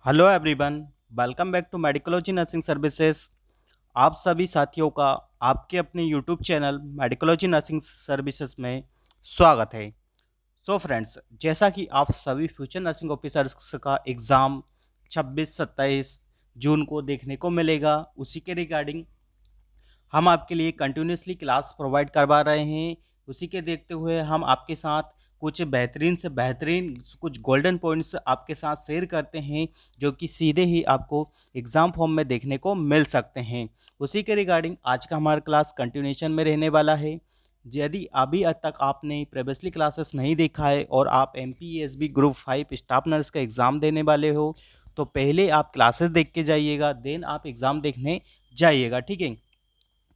Hello everyone. Welcome back to Medicology Nursing Services. आप सभी साथियों का आपके अपने YouTube channel Medicology Nursing Services में स्वागत है। सो फ्रेंड्स, जैसा कि आप सभी फ्यूचर नर्सिंग ऑफिसर्स का एग्ज़ाम 26-27 जून को देखने को मिलेगा, उसी के रिगार्डिंग हम आपके लिए कंटिन्यूसली क्लास प्रोवाइड करवा रहे हैं। उसी के देखते हुए हम आपके साथ कुछ बेहतरीन से बेहतरीन कुछ गोल्डन पॉइंट्स आपके साथ शेयर करते हैं, जो कि सीधे ही आपको एग्ज़ाम फॉर्म में देखने को मिल सकते हैं। उसी के रिगार्डिंग आज का हमारा क्लास कंटिन्यूएशन में रहने वाला है। यदि अभी तक आपने प्रीवियसली क्लासेस नहीं देखा है और आप MPESB ग्रुप 5 स्टाफ नर्स का एग्ज़ाम देने वाले हो, तो पहले आप क्लासेस देख के जाइएगा, देन आप एग्ज़ाम देखने जाइएगा, ठीक है।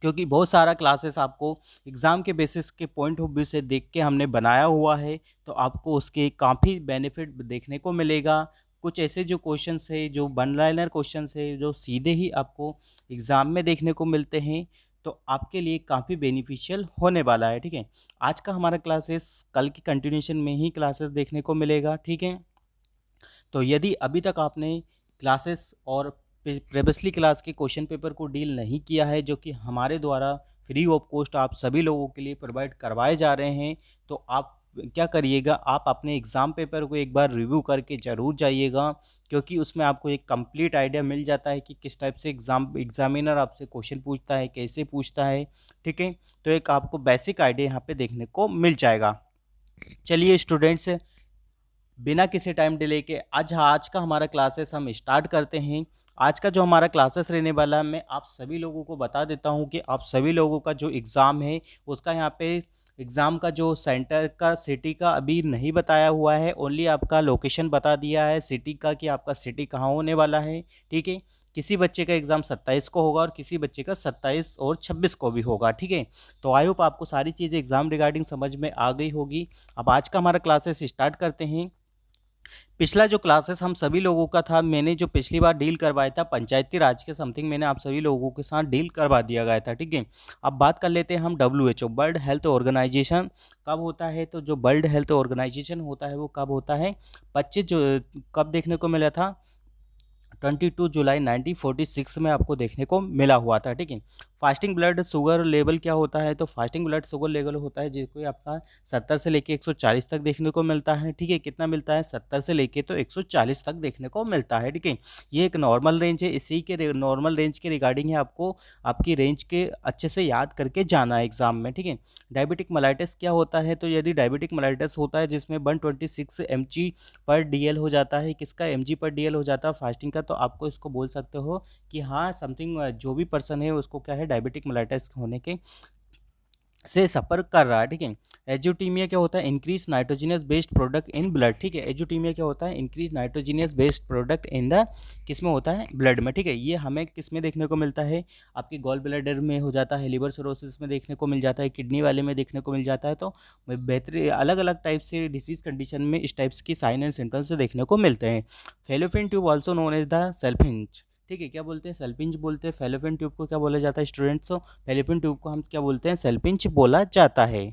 क्योंकि बहुत सारा क्लासेस आपको एग्ज़ाम के बेसिस के पॉइंट ऑफ व्यू से देख के हमने बनाया हुआ है, तो आपको उसके काफ़ी बेनिफिट देखने को मिलेगा। कुछ ऐसे जो क्वेश्चंस है, जो वन लाइनर क्वेश्चंस है, जो सीधे ही आपको एग्ज़ाम में देखने को मिलते हैं, तो आपके लिए काफ़ी बेनिफिशियल होने वाला है, ठीक है। आज का हमारा क्लासेस कल की कंटिन्यूएशन में ही क्लासेस देखने को मिलेगा, ठीक है। तो यदि अभी तक आपने क्लासेस और प्रीवियसली क्लास के क्वेश्चन पेपर को डील नहीं किया है, जो कि हमारे द्वारा फ्री ऑफ कॉस्ट आप सभी लोगों के लिए प्रोवाइड करवाए जा रहे हैं, तो आप क्या करिएगा, आप अपने एग्ज़ाम पेपर को एक बार रिव्यू करके ज़रूर जाइएगा, क्योंकि उसमें आपको एक कंप्लीट आइडिया मिल जाता है कि किस टाइप से एग्ज़ामिनर आपसे क्वेश्चन पूछता है, कैसे पूछता है, ठीक है। तो एक आपको बेसिक आइडिया यहाँ पे देखने को मिल जाएगा। चलिए स्टूडेंट्स, बिना किसी टाइम डिले के आज का हमारा क्लासेस हम स्टार्ट करते हैं। आज का जो हमारा क्लासेस रहने वाला है, मैं आप सभी लोगों को बता देता हूं कि आप सभी लोगों का जो एग्ज़ाम है, उसका यहाँ पे एग्ज़ाम का जो सेंटर का सिटी का अभी नहीं बताया हुआ है, ओनली आपका लोकेशन बता दिया है सिटी का कि आपका सिटी कहाँ होने वाला है, ठीक है। किसी बच्चे का एग्ज़ाम 27 को होगा और किसी बच्चे का 27 और 26 को भी होगा, ठीक है। तो आई होप आपको सारी चीज़ें एग्ज़ाम रिगार्डिंग समझ में आ गई होगी। अब आज का हमारा क्लासेस स्टार्ट करते हैं। पिछला जो क्लासेस हम सभी लोगों का था, मैंने जो पिछली बार डील करवाया था पंचायती राज के समथिंग, मैंने आप सभी लोगों के साथ डील करवा दिया गया था, ठीक है। अब बात कर लेते हैं हम WHO वर्ल्ड हेल्थ ऑर्गेनाइजेशन कब होता है। तो जो वर्ल्ड हेल्थ ऑर्गेनाइजेशन होता है वो कब होता है, 25 जो कब देखने को मिला था, 22 जुलाई 1946 में आपको देखने को मिला हुआ था, ठीक है। फास्टिंग ब्लड शुगर लेवल क्या होता है, तो फास्टिंग ब्लड शुगर लेवल होता है जिसको आपका 70 से लेके 140 तक देखने को मिलता है, ठीक है। कितना मिलता है, 70 से लेके तो 140 तक देखने को मिलता है, ठीक है। ये एक नॉर्मल रेंज है, इसी के नॉर्मल रेंज के रिगार्डिंग है आपको आपकी रेंज के अच्छे से याद करके जाना है एग्जाम में, ठीक है। डायबिटिक मेलाइटिस क्या होता है, तो यदि डायबिटिक मेलाइटिस होता है जिसमें 126 mg पर DL हो जाता है, किसका mg पर DL हो जाता है फास्टिंग का, तो आपको इसको बोल सकते हो कि हाँ समथिंग जो भी पर्सन है उसको क्या है डायबिटिक मेलाइटिस होने के से सफ़र कर रहा है, ठीक है। एजुटीमिया क्या होता है, increase nitrogenous based product in blood, ठीक है। एजुटीमिया क्या होता है, increase nitrogenous based product in the किस में होता है, ब्लड में, ठीक है। ये हमें किस में देखने को मिलता है, आपकी गॉल ब्लैडर में हो जाता है, लिवर सिरोसिस में देखने को मिल जाता है, किडनी वाले में देखने को मिल जाता है। तो बेहतरीन अलग अलग टाइप से डिसीज कंडीशन में इस टाइप्स की साइन एंड सिम्टम्स देखने को मिलते हैं। Fallopian tube also known as the salpinx, ठीक है। क्या बोलते हैं, सेल्फिंच बोलते हैं। फेलोपियन ट्यूब को क्या बोला जाता है स्टूडेंट्स, फेलोपियन ट्यूब को हम क्या बोलते हैं, सेल्फिंच बोला जाता है।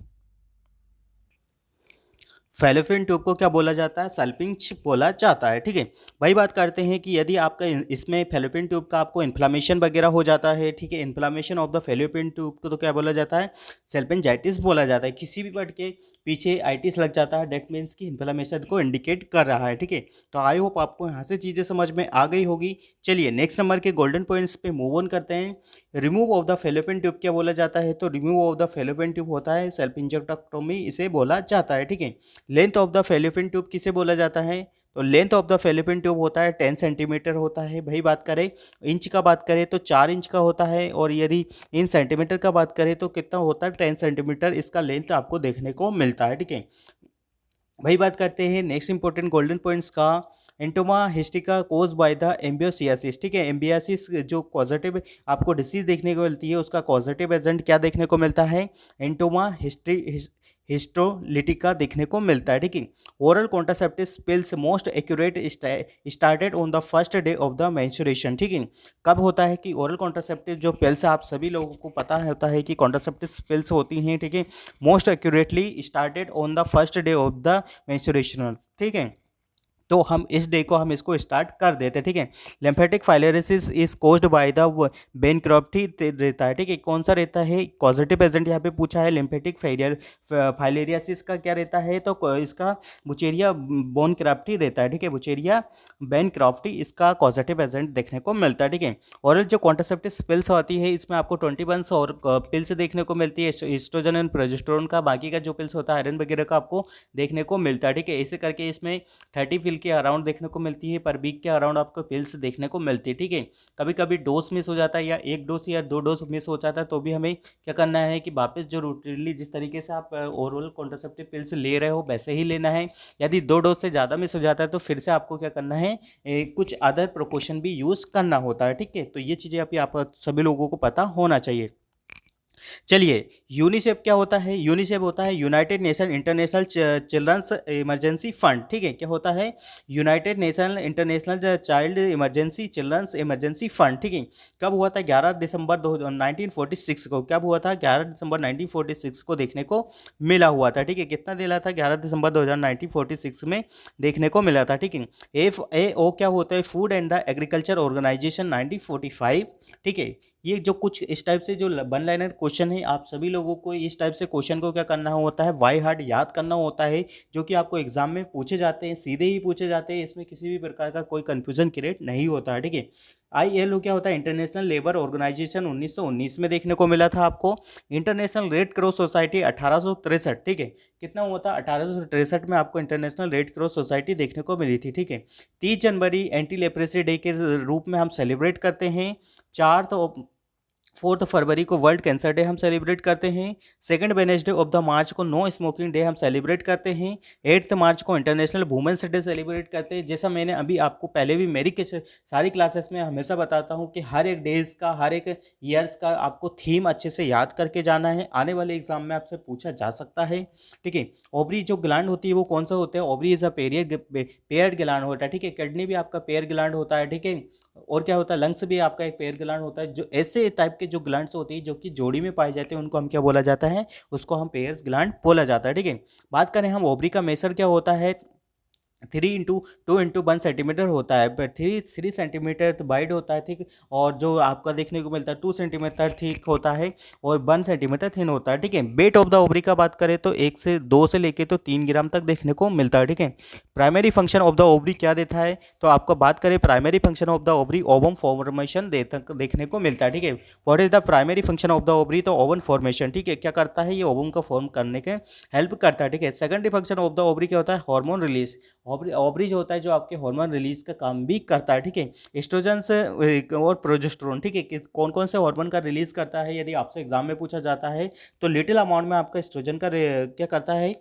फेलोपियन ट्यूब को क्या बोला जाता है, सल्पिंच बोला जाता है, ठीक है। वही बात करते हैं कि यदि आपका इसमें फेलोपियन ट्यूब का आपको इन्फ्लामेशन वगैरह हो जाता है, ठीक है, inflammation of the fallopian tube को तो क्या बोला जाता है, सेल्पिंजाइटिस बोला जाता है। किसी भी वर्ड के पीछे आइटिस लग जाता है, डेट मीन्स की इन्फ्लामेशन को इंडिकेट कर रहा है, ठीक है। तो आई होप आपको यहाँ से चीज़ें समझ में आ गई होगी। चलिए नेक्स्ट नंबर के गोल्डन पॉइंट्स पे मूव ऑन करते हैं। Remove of the fallopian tube क्या बोला जाता है, तो remove of the fallopian tube होता है सेल्पिंजेक्टोमी, इसे बोला जाता है, ठीक है। Length of the fallopian tube किसे बोला जाता है, तो length of the fallopian tube होता है 10 सेंटीमीटर होता है। भाई बात करें इंच का, बात करें तो 4 इंच का होता है, और यदि इन सेंटीमीटर का बात करें तो कितना होता है, 10 सेंटीमीटर इसका लेंथ आपको देखने को मिलता है, ठीक है। वही बात करते हैं नेक्स्ट इंपॉर्टेंट गोल्डन पॉइंट्स का। एंटोमा हिस्टिका कोज बाय द एम्बियोसियासिस, ठीक है। एम्बियासिस जो पॉजिटिव आपको डिसीज देखने को मिलती है, उसका पॉजिटिव एजेंट क्या देखने को मिलता है, एंटोमा हिस्टोलिटिका देखने को मिलता है, ठीक है। Oral contraceptive pills most accurate started on the first day of the menstruation, ठीक है। कब होता है कि ओरल कॉन्ट्रासेप्टिव जो पिल्स आप सभी लोगों को पता होता है कि कॉन्ट्रासेप्टिव पिल्स होती हैं, ठीक है, most accurately started on the first day of the menstruation, ठीक है। तो हम इस डे को हम इसको स्टार्ट कर देते हैं, ठीक है। Lymphatic filariasis is caused by the bancrofti रहता है, ठीक है। कौन सा रहता है कॉजेटिव एजेंट यहाँ पे पूछा है। लिम्फेटिक फाइलेरियासिस का क्या रहता है, तो इसका बुचेरिया बोन क्राफ्टी रहता है, ठीक है। बुचेरिया बेन क्राफ्टी इसका कॉजेटिव एजेंट देखने को मिलता है, ठीक है। और जो कॉन्ट्रासेप्टिव पिल्स आती है इसमें आपको 21 और पिल्स देखने को मिलती है एस्ट्रोजन एंड प्रोजेस्टेरोन का। बाकी का जो पिल्स होता है आयरन वगैरह का आपको देखने को मिलता है, ठीक है। इसे करके इसमें 30 पिल के अराउंड देखने को मिलती है, पर वीक के अराउंड आपको पिल्स देखने को मिलती है, ठीक है। कभी कभी डोज मिस हो जाता है या एक डोज या दो डोज मिस हो जाता है, तो भी हमें क्या करना है कि वापस जो रूटीनली जिस तरीके से आप ओरल कॉन्ट्रासेप्टिव पिल्स ले रहे हो वैसे ही लेना है। यदि दो डोज से ज़्यादा मिस हो जाता है तो फिर से आपको क्या करना है, कुछ अदर प्रिकॉशन भी यूज़ करना होता है, ठीक है। तो ये चीज़ें अभी आप सभी लोगों को पता होना चाहिए। चलिए, यूनिसेफ क्या होता है। यूनिसेफ होता है United Nation International Children's Emergency Fund, ठीक है। क्या होता है, United Nation International Child Emergency Children's Emergency Fund, ठीक है। कब हुआ था, 11 दिसंबर 1946 को। कब हुआ था, 11 दिसंबर 1946 को देखने को मिला हुआ था, ठीक है। कितना दिला था, 11 दिसंबर 1946 में देखने को मिला था, ठीक है। FAO क्या होता है, Food and the Agriculture Organization 1945, ठीक है। ये जो कुछ इस टाइप से जो वन लाइनर क्वेश्चन है, आप सभी लोगों को इस टाइप से क्वेश्चन को क्या करना होता है, बाय हार्ट याद करना होता है, जो कि आपको एग्जाम में पूछे जाते हैं, सीधे ही पूछे जाते हैं। इसमें किसी भी प्रकार का कोई कंफ्यूजन क्रिएट नहीं होता है, ठीक है। ILO क्या होता है, इंटरनेशनल लेबर ऑर्गेनाइजेशन 1919 में देखने को मिला था आपको। इंटरनेशनल रेड क्रॉस सोसाइटी 1863, ठीक है। कितना हुआ था, 1863 में आपको इंटरनेशनल रेड क्रॉस सोसाइटी देखने को मिली थी, ठीक है। 30 जनवरी एंटी लेप्रेसी डे के रूप में हम सेलिब्रेट करते हैं। 4 फरवरी को वर्ल्ड कैंसर डे हम सेलिब्रेट करते हैं। सेकंड वेडनेसडे ऑफ द मार्च को नो स्मोकिंग डे हम सेलिब्रेट करते हैं। 8 मार्च को इंटरनेशनल वुमेन्स डे सेलिब्रेट करते हैं। जैसा मैंने अभी आपको पहले भी मेरी सारी क्लासेस में हमेशा बताता हूं कि हर एक डेज का, हर एक ईयर्स का आपको थीम अच्छे से याद करके जाना है, आने वाले एग्जाम में आपसे पूछा जा सकता है, ठीक है। ओवरी जो ग्लैंड होती है वो कौन सा होता है, ovary is a paired gland होता है, ठीक है। किडनी भी आपका पेयर ग्लैंड होता है, ठीक है। और क्या होता है, लंग्स भी आपका एक पेयर ग्लैंड होता है। जो ऐसे टाइप के जो ग्लैंड्स होती है जो कि जोड़ी में पाए जाते हैं उनको हम क्या बोला जाता है, उसको हम पेयर्स ग्लैंड बोला जाता है, ठीक है। बात करें हम ओवरी का मेसर क्या होता है, 3 × 2 × 1 सेंटीमीटर होता है, पर 3 सेंटीमीटर तो वाइड होता है, ठीक। और जो आपका देखने को मिलता है 2 सेंटीमीटर थिक होता है और 1 सेंटीमीटर थिन होता है, ठीक है। वेट ऑफ द ओवरी का बात करें तो 2 से लेके तो 3 ग्राम तक देखने को मिलता है, ठीक है। Primary function of the ovary क्या देता है, तो आपको बात करें primary function of the ovary, ovum formation देखने को मिलता है, ठीक है। What is the primary function of the ovary, तो ओवन फॉर्मेशन, ठीक है। क्या करता है, ये ओवम का फॉर्म करने के हेल्प करता है, ठीक है। Secondary function of the ovary क्या होता है, हार्मोन रिलीज। ओवरी जो होता है जो आपके हार्मोन रिलीज का काम भी करता है, ठीक है। एस्ट्रोजन से और प्रोजेस्टेरोन, ठीक है। कौन कौन से हार्मोन का रिलीज करता है, यदि आपसे एग्जाम में पूछा जाता है तो लिटिल अमाउंट में आपका एस्ट्रोजन का क्या करता है,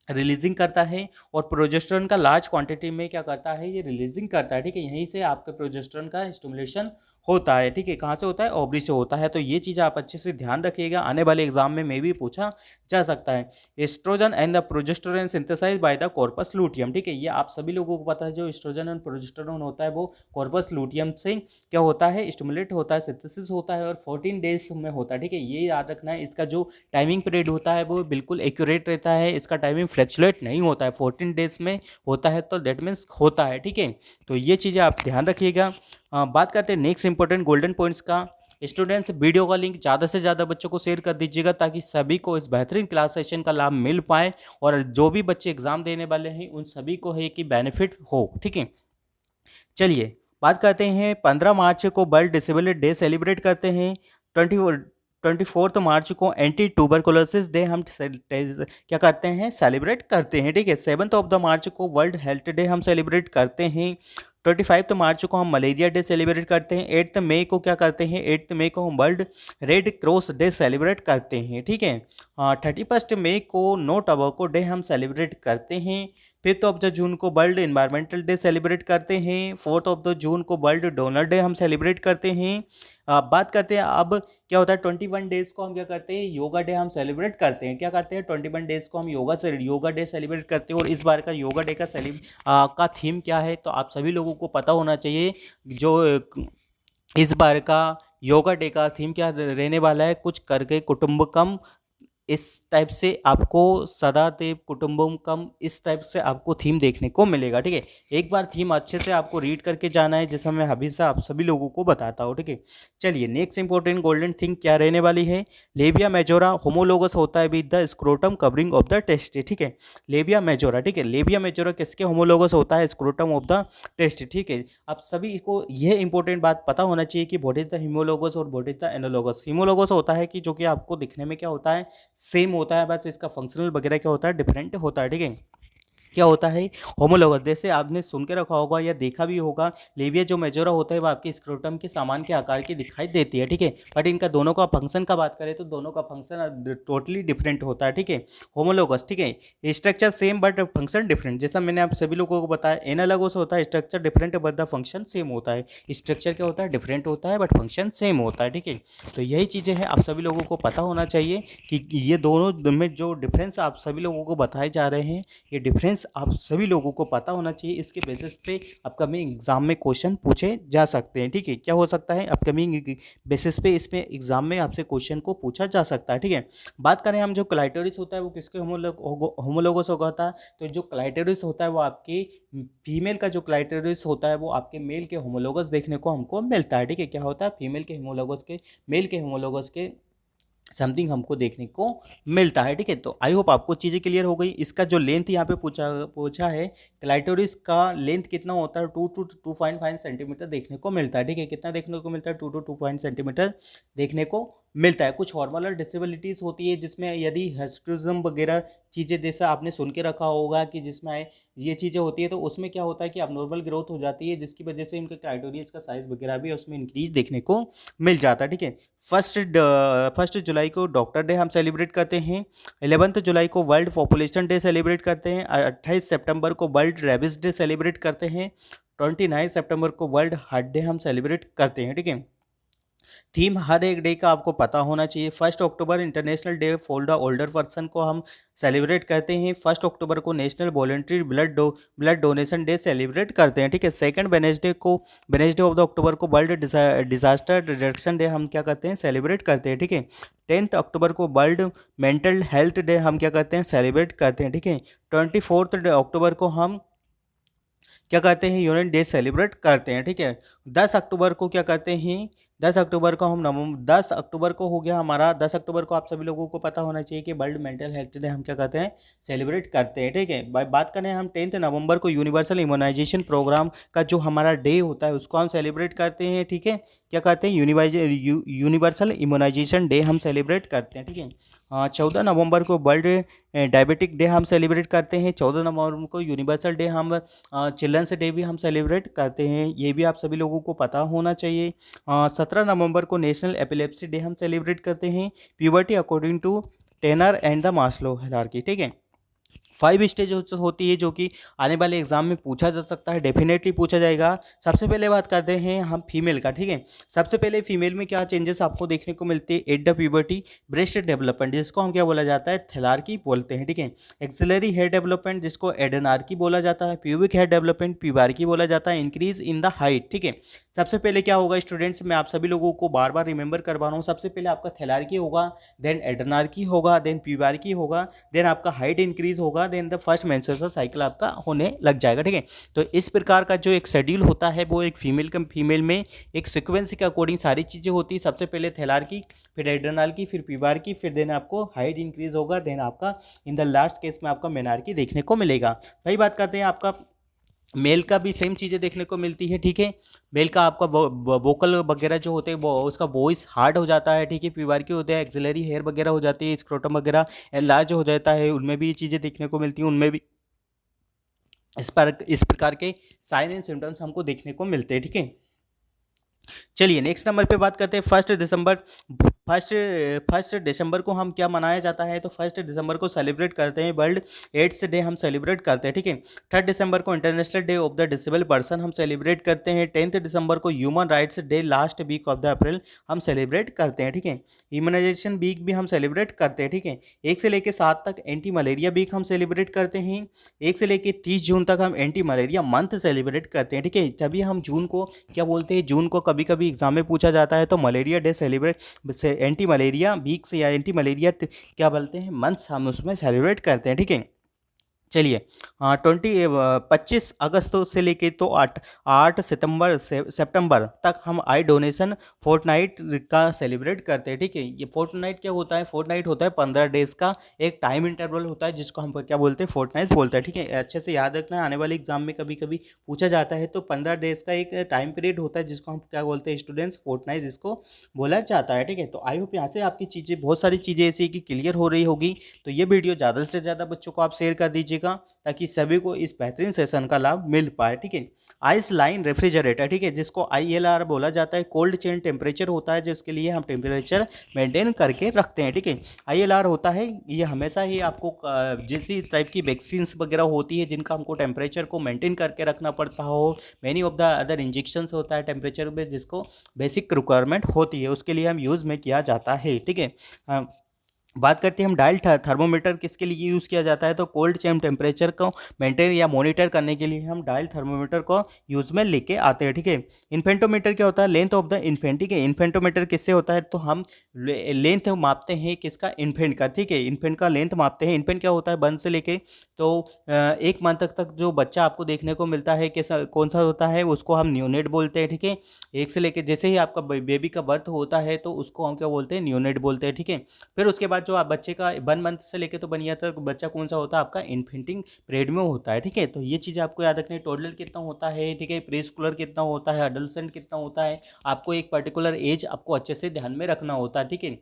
रिलीजिंग करता है। और प्रोजेस्टेरोन का लार्ज क्वांटिटी में क्या करता है, ये रिलीजिंग करता है, ठीक है। यहीं से आपके प्रोजेस्टेरोन का स्टिमुलेशन होता है, ठीक है। कहाँ से होता है, ओवरी से होता है। तो ये चीज़ आप अच्छे से ध्यान रखिएगा, आने वाले एग्जाम में भी पूछा जा सकता है। Estrogen and the progesterone synthesize by the corpus luteum, ठीक है। ये आप सभी लोगों को पता है, जो एस्ट्रोजन एंड प्रोजेस्टेरोन होता है वो कॉर्पस लूटियम से क्या होता है, स्टिमुलेट होता है, सिंथेसिस होता है और 14 डेज में होता है, ठीक है। ये याद रखना है, इसका जो टाइमिंग पीरियड होता है वो बिल्कुल एक्यूरेट रहता है, इसका टाइमिंग फ्लैक्चुएट नहीं होता है, 14 डेज में होता है, तो दैट मीन्स होता है, ठीक है। तो ये चीज़ें आप ध्यान रखिएगा। बात करते हैं नेक्स्ट इंपॉर्टेंट गोल्डन पॉइंट्स का। स्टूडेंट्स, वीडियो का लिंक ज़्यादा से ज़्यादा बच्चों को शेयर कर दीजिएगा ताकि सभी को इस बेहतरीन क्लास सेशन का लाभ मिल पाए और जो भी बच्चे एग्जाम देने वाले हैं उन सभी को है कि बेनिफिट हो, ठीक है। चलिए, बात करते हैं 15 मार्च को वर्ल्ड डिसेबल डे सेलिब्रेट करते हैं। 24 मार्च को एंटी ट्यूबरकुलोसिस डे हम क्या करते हैं, सेलिब्रेट करते हैं, ठीक है। 7 ऑफ द मार्च को वर्ल्ड हेल्थ डे हम सेलिब्रेट करते हैं। 25 मार्च को हम मलेरिया डे सेलिब्रेट करते हैं। 8 मई को क्या करते हैं, 8 मई को हम world red cross day celebrate करते हैं, ठीक है। 31 मई को नो टबैको डे हम सेलिब्रेट करते हैं। 5 जून को वर्ल्ड इन्वायरमेंटल डे सेलिब्रेट करते हैं। 4 जून को वर्ल्ड डोनर डे हम सेलिब्रेट करते हैं। बात करते हैं अब क्या होता है, 21 डेज को हम क्या करते हैं, योगा डे हम सेलिब्रेट करते हैं। क्या करते हैं, 21 डेज को हम योगा डे सेलिब्रेट करते हैं। और इस बार का योगा डे का थीम क्या है, तो आप सभी लोगों को पता होना चाहिए। जो इस बार का योगा डे का थीम क्या रहने वाला है, कुछ करके कुटुंबकम इस टाइप से आपको सदा देव कुटुंबकम इस टाइप से आपको थीम देखने को मिलेगा। ठीक है, एक बार थीम अच्छे से आपको रीड करके जाना है, जैसा मैं हमेशा आप सभी लोगों को बताता हूँ। ठीक है, चलिए नेक्स्ट इंपॉर्टेंट गोल्डन थिंग क्या रहने वाली है। लेबिया मेजोरा होमोलोगस होता है with the scrotum covering of the test. ठीक है, लेबिया मेजोरा, ठीक है, लेबिया मेजोरा किसके होमोलोगस होता है, स्क्रोटम ऑफ द टेस्ट। ठीक है, आप सभी को यह इंपॉर्टेंट बात पता होना चाहिए कि व्हाट इज द हिमोलोगस और व्हाट इज द एनोलोगस। हिमोलोगस होता है कि जो कि आपको दिखने में क्या होता है, सेम होता है, बस इसका फंक्शनल वगैरह क्या होता है, डिफरेंट होता है। ठीक है, क्या होता है होमोलोगस, जैसे आपने सुन के रखा होगा या देखा भी होगा, लेबिया जो मेजोरा होता है वो आपके स्क्रोटम के सामान के आकार की दिखाई देती है। ठीक है, बट इनका दोनों का फंक्शन का बात करें तो दोनों का फंक्शन टोटली डिफरेंट होता है। ठीक है, होमोलोगस, ठीक है, structure same but function different, जैसा मैंने आप सभी लोगों को बताया। एनालॉगस होता है structure different but the function same होता है। स्ट्रक्चर क्या होता है, डिफरेंट होता है बट फंक्शन सेम होता है। ठीक है, तो यही चीज़ें हैं, आप सभी लोगों को पता होना चाहिए कि ये दोनों में जो डिफरेंस आप सभी लोगों को बताए जा रहे हैं, ये डिफरेंस आप सभी लोगों को पता होना चाहिए। इसके बेसिस पे अपकमिंग एग्जाम में क्वेश्चन पूछे जा सकते हैं। ठीक है, क्या हो सकता है, अपकमिंग बेसिस पे इसमें एग्जाम में आपसे क्वेश्चन को पूछा जा सकता है। ठीक है, बात करें हम जो क्लाइटोरिस होता है वो किसके होमोलोगस होता है, तो जो क्लाइटोरिस होता है वो आपकी फीमेल का जो क्लाइटोरिस होता है वो आपके मेल के होमोलोगस देखने को हमको मिलता है। ठीक है, क्या होता है, फीमेल के होमोलोगस के मेल के होमोलोगस के समथिंग हमको देखने को मिलता है। ठीक है, तो आई होप आपको चीज़ें क्लियर हो गई। इसका जो लेंथ यहाँ पे पूछा पूछा है, क्लाइटोरिस का लेंथ कितना होता है, 2 to 2.5 सेंटीमीटर देखने को मिलता है। ठीक है, कितना देखने को मिलता है, 2 to 2 सेंटीमीटर देखने को मिलता है। कुछ हॉर्मोनल डिसेबिलिटीज़ होती है जिसमें यदि हिस्टोरिज्म वगैरह चीज़ें जैसा आपने सुन के रखा होगा कि जिसमें ये चीज़ें होती है, तो उसमें क्या होता है कि abnormal ग्रोथ हो जाती है, जिसकी वजह से इनके क्राइटेरिया का साइज वगैरह भी उसमें इंक्रीज देखने को मिल जाता है। ठीक है, फर्स्ट जुलाई को डॉक्टर डे हम सेलिब्रेट करते हैं। 11 जुलाई को वर्ल्ड पॉपुलेशन डे सेलिब्रेट करते हैं। 28 सितंबर को वर्ल्ड रेबिस डे सेलिब्रेट करते हैं। 29 सितंबर को वर्ल्ड हार्ट डे हम सेलिब्रेट करते हैं। ठीक है, थीम हर एक डे का आपको पता होना चाहिए। 1 अक्टूबर international day for the older person को हम सेलिब्रेट करते हैं। 1 अक्टूबर को national voluntary blood donation day celebrate करते हैं। ठीक है, second Wednesday of the October को वर्ल्ड डिजास्टर रिडक्शन डे हम क्या करते हैं, सेलिब्रेट करते हैं। ठीक है, 10 अक्टूबर को वर्ल्ड मेंटल हेल्थ डे हम क्या करते हैं, सेलिब्रेट करते हैं। ठीक है, 24 अक्टूबर को हम क्या करते हैं, यूनियन डे सेलिब्रेट करते हैं। ठीक है, 10 अक्टूबर को क्या करते हैं, 10 अक्टूबर को हम नवंबर 10 अक्टूबर को हो गया हमारा। 10 अक्टूबर को आप सभी लोगों को पता होना चाहिए कि वर्ल्ड मेंटल हेल्थ डे हम क्या करते हैं, सेलिब्रेट करते हैं। ठीक है, बात करें हम 10 नवंबर को यूनिवर्सल इम्यूनाइजेशन प्रोग्राम का जो हमारा डे होता है उसको हम सेलिब्रेट करते हैं। ठीक है, क्या करते हैं, यूनिवर्सल इम्यूनाइजेशन डे हम सेलिब्रेट करते हैं। ठीक है, 14 नवंबर को वर्ल्ड डायबिटिक डे हम सेलिब्रेट करते हैं। 14 नवंबर को यूनिवर्सल डे हम चिल्ड्रंस डे भी हम सेलिब्रेट करते हैं, ये भी आप सभी लोगों को पता होना चाहिए। 17 नवंबर को नेशनल एपिलेप्सी डे हम सेलिब्रेट करते हैं। Puberty according to Tanner and the Maslow hierarchy. ठीक है, 5 स्टेज होती है जो कि आने वाले एग्जाम में पूछा जा सकता है, डेफिनेटली पूछा जाएगा। सबसे पहले बात करते हैं हम फीमेल का। ठीक है, सबसे पहले फीमेल में क्या चेंजेस आपको देखने को मिलते हैं, at the puberty breast development जिसको हम क्या बोला जाता है, थैलार्की बोलते हैं। ठीक है, एक्सिलरी हेयर डेवलपमेंट जिसको एडेनार्की बोला जाता है। प्यूबिक हेयर डेवलपमेंट प्यूबार्की बोला जाता है। Increase in the height. ठीक है, सबसे पहले क्या होगा स्टूडेंट्स, मैं आप सभी लोगों को बार बार रिमेंबर करवा रहा हूँ, सबसे पहले आपका थैलार्की होगा, देन एडेनार्की होगा, देन प्यूबार्की होगा, देन आपका हाइट इंक्रीज होगा, then the first menstrual cycle आपका होने लग जाएगा। ठीक है, तो इस प्रकार का जो एक शेड्यूल होता है वो एक फीमेल में एक सीक्वेंस के अकॉर्डिंग सारी चीज़ें होती है। सबसे पहले थैलार्की, फिर एड्रेनार्की, फिर प्यूबार्की, फिर देन आपको हाइट इंक्रीज होगा, देन आपका इन द लास्ट केस में आपका मेनार्की देखने को मिलेगा। वही बात करते हैं आपका मेल का भी सेम चीज़ें देखने को मिलती है। ठीक है, मेल का आपका वोकल वगैरह जो होते हैं वो उसका वॉइस हार्ड हो जाता है। ठीक है, प्यूबार्की होता है, एक्सिलरी हेयर वगैरह हो जाती है, स्क्रोटम वगैरह एनलार्ज हो जाता है, उनमें भी ये चीज़ें देखने को मिलती हैं, उनमें भी इस प्रकार के साइन एंड सिम्टम्स हमको देखने को मिलते हैं। ठीक है, चलिए नेक्स्ट नंबर पे बात करते हैं। फर्स्ट दिसंबर को हम क्या मनाया जाता है, तो 1 दिसंबर को सेलिब्रेट करते हैं वर्ल्ड एड्स डे हम सेलिब्रेट करते हैं। ठीक है, 3 दिसंबर को International Day of the disable person हम सेलिब्रेट करते हैं। 10 दिसंबर को Human Rights Day last week of the April हम सेलिब्रेट करते हैं। ठीक है, इम्यूनाइजेशन वीक भी हम सेलिब्रेट करते हैं। ठीक है, 1 से लेकर 7 तक एंटी मलेरिया वीक हम सेलिब्रेट करते हैं। 1 से लेकर 30 जून तक हम एंटी मलेरिया मंथ सेलिब्रेट करते हैं। ठीक है, तभी हम जून को क्या बोलते हैं, जून को कभी कभी एग्जाम में पूछा जाता है तो malaria day celebrate anti malaria weeks या एंटी मलेरिया क्या बोलते हैं मंथ्स हम उसमें सेलिब्रेट करते हैं। ठीक है, चलिए 25 अगस्त से लेके तो 8 सितंबर से सितंबर तक हम आई डोनेशन फोर्टनाइट का सेलिब्रेट करते हैं। ठीक है, ये फोर्टनाइट क्या होता है? फोर्टनाइट होता है 15 डेज का एक टाइम इंटरवल होता है जिसको हम क्या बोलते हैं? फोर्टनाइट बोलते हैं। ठीक है, अच्छे से याद रखना है, आने वाले एग्जाम में कभी कभी पूछा जाता है। तो 15 डेज का एक टाइम पीरियड होता है जिसको हम क्या बोलते हैं स्टूडेंट्स? फोर्टनाइट जिसको बोला जाता है। ठीक है, तो आई होप यहाँ से आपकी चीज़ें बहुत सारी चीज़ें ऐसी कि क्लियर हो रही होगी। तो ये वीडियो ज़्यादा से ज़्यादा बच्चों को आप शेयर कर दीजिएगा ताकि सभी को इस बेहतरीन सेशन का लाभ मिल पाए। ठीक है, आइस लाइन रेफ्रिजरेटर, ठीक है, जिसको ILR बोला जाता है, कोल्ड चेन टेम्परेचर होता है जिसके लिए हम टेम्परेचर मेंटेन करके रखते हैं। ठीक है, ILR होता है ये हमेशा ही आपको जिस टाइप की वैक्सीन वगैरह होती है जिनका हमको टेम्परेचर को मेंटेन करके रखना पड़ता हो, many of the other injections होता है टेम्परेचर में जिसको बेसिक रिक्वायरमेंट होती है उसके लिए हम यूज़ में किया जाता है। ठीक है, बात करते हैं हम डायल थर्मोमीटर किसके लिए यूज़ किया जाता है? तो कोल्ड चेन टेम्परेचर को मेंटेन या मॉनिटर करने के लिए हम डायल थर्मोमीटर को यूज़ में लेके आते हैं। ठीक है, इन्फेंटोमीटर क्या होता है? Length of the infant. ठीक है, इन्फेंटोमीटर किससे होता है? तो हम लेंथ मापते हैं किसका? इन्फेंट का। ठीक है, इन्फेंट का लेंथ मापते हैं। इन्फेंट क्या होता है? 1 से लेके तो 1 मंथ तक जो बच्चा आपको देखने को मिलता है कैसा कौन सा होता है उसको हम न्यूनेट बोलते हैं। ठीक है, 1 से लेके जैसे ही आपका बेबी का बर्थ होता है तो उसको हम क्या बोलते हैं? न्यूनेट बोलते हैं। ठीक है, फिर उसके बाद जो आप बच्चे का 1 मंथ से लेके तो 1 ईयर तक बच्चा कौन सा होता है? आपका इन्फेंटिंग पीरियड में होता है। ठीक है, तो ये चीज़ें आपको याद रखनी है। टोडलर कितना होता है? ठीक है, प्री स्कूलर कितना होता है? अडल्सेंट कितना होता है? आपको एक पर्टिकुलर एज आपको अच्छे से ध्यान में रखना होता है। ठीक है,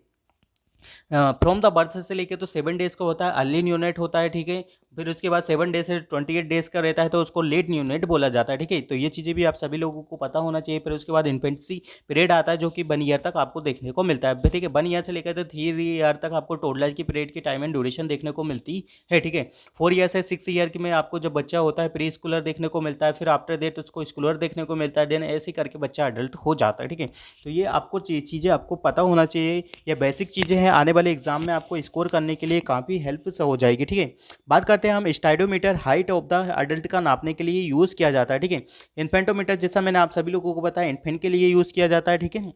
फ्रॉम द बर्थ से लेके तो 7 डेज का होता है, अर्ली न्यूनेट होता है। ठीक है, फिर उसके बाद 7 डेज से 28 डेज का रहता है तो उसको लेट न्यूनेट बोला जाता है। ठीक है, तो ये चीज़ें भी आप सभी लोगों को पता होना चाहिए। फिर उसके बाद इन्फेंसी पीरियड आता है जो कि 1 ईयर तक आपको देखने को मिलता है। ठीक है, 1 ईयर से लेकर तो 3 ईयर तक आपको टोडलर की पीरियड की टाइम एंड ड्यूरेशन देखने को मिलती है। ठीक है, 4 ईयर से 6 ईयर में आपको जब बच्चा होता है प्री स्कूलर देखने को मिलता है, फिर आफ्टर दैट उसको स्कूलर देखने को मिलता है, देन ऐसे करके बच्चा अडल्ट हो जाता है। ठीक है, तो ये आपको चीज़ें आपको पता होना चाहिए। ये बेसिक चीज़ें हैं, आने वाले एग्जाम में आपको स्कोर करने के लिए काफ़ी हेल्प हो जाएगी। ठीक है, बात करते हैं हम स्टाइडोमीटर हाइट ऑफ द अडल्ट का नापने के लिए यूज़ किया जाता है। ठीक है, इन्फेंटोमीटर जैसा मैंने आप सभी लोगों को बताया इन्फेंट के लिए यूज़ किया जाता है। ठीक है,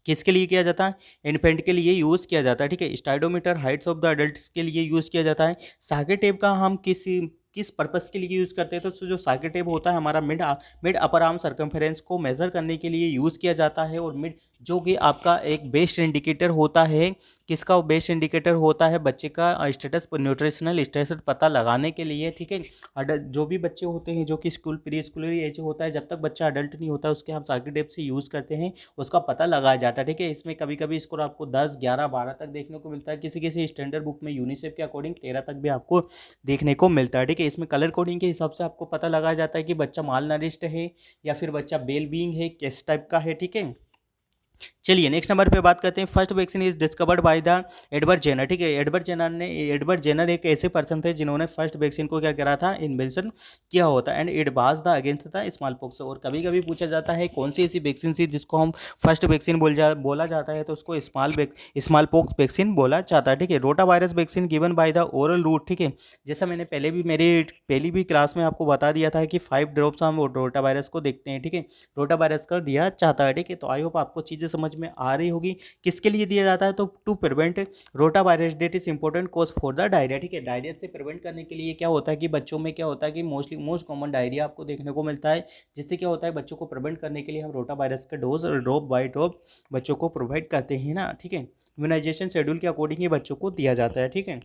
किसके लिए किया जाता है? इन्फेंट के लिए यूज़ किया जाता है। ठीक है, स्टाइडोमीटर हाइट्स ऑफ द अडल्ट्स के लिए यूज़ किया जाता है। सागे टेप का हम किस पर्पस के लिए यूज़ करते हैं? तो जो सागे टेप होता है हमारा मिड अपर आर्म सर्कमफेरेंस को मेज़र करने के लिए यूज़ किया जाता है। और मिड जो कि आपका एक बेस्ट इंडिकेटर होता है, किसका बेस्ट इंडिकेटर होता है? बच्चे का स्टेटस न्यूट्रिशनल स्टेटस पता लगाने के लिए। ठीक है, अडल्ट जो भी बच्चे होते हैं जो कि स्कूल प्री स्कूलरी एज होता है, जब तक बच्चा अडल्ट नहीं होता उसके हम सागे टेप से यूज़ करते हैं, उसका पता लगाया जाता है। ठीक है, इसमें कभी कभी स्कोर आपको 10, 11, 12 तक देखने को मिलता है। किसी किसी स्टैंडर्ड बुक में यूनिसेफ के अकॉर्डिंग 13 तक भी आपको देखने को मिलता है। ठीक है, इसमें कलर कोडिंग के हिसाब से आपको पता लगाया जाता है कि बच्चा माल नरिश्ड है या फिर बच्चा वेल बीइंग है, किस टाइप का है। ठीक है, चलिए नेक्स्ट नंबर पे बात करते हैं। First vaccine is discovered by the Edward Jenner. ठीक है, एडवर्ड जेनर एक ऐसे पर्सन थे जिन्होंने फर्स्ट वैक्सीन को क्या करा था? इन्वेंशन किया होता है and it was the against the small pox. और कभी कभी पूछा जाता है कौन सी ऐसी वैक्सीन थी जिसको हम फर्स्ट वैक्सीन बोला जाता है, तो उसको स्मॉल पॉक्स वैक्सीन बोला जाता है। ठीक है, rota virus vaccine given by the oral route. ठीक है, जैसा मैंने मेरी पहली भी क्लास में आपको बता दिया था कि 5 ड्रॉप्स हम रोटा वायरस को देखते हैं। ठीक है, रोटा वायरस का दिया जाता है। ठीक है, तो आई होप आपको चीज़ें समझ में आ रही होगी। किसके लिए दिया जाता है? तो to prevent rota virus that is important cause for the diarrhoea. ठीक है, डायरिया से प्रिवेंट करने के लिए क्या होता है कि बच्चों में क्या होता है कि मोस्ट कॉमन डायरिया आपको देखने को मिलता है, जिससे क्या होता है बच्चों को प्रिवेंट करने के लिए हम रोटा वायरस का डोज ड्रॉप बाय ड्रॉप बच्चों को प्रोवाइड करते हैं ना। ठीक है, इम्यूनाइजेशन शेड्यूल के अकॉर्डिंग ये बच्चों को दिया जाता है। ठीक है,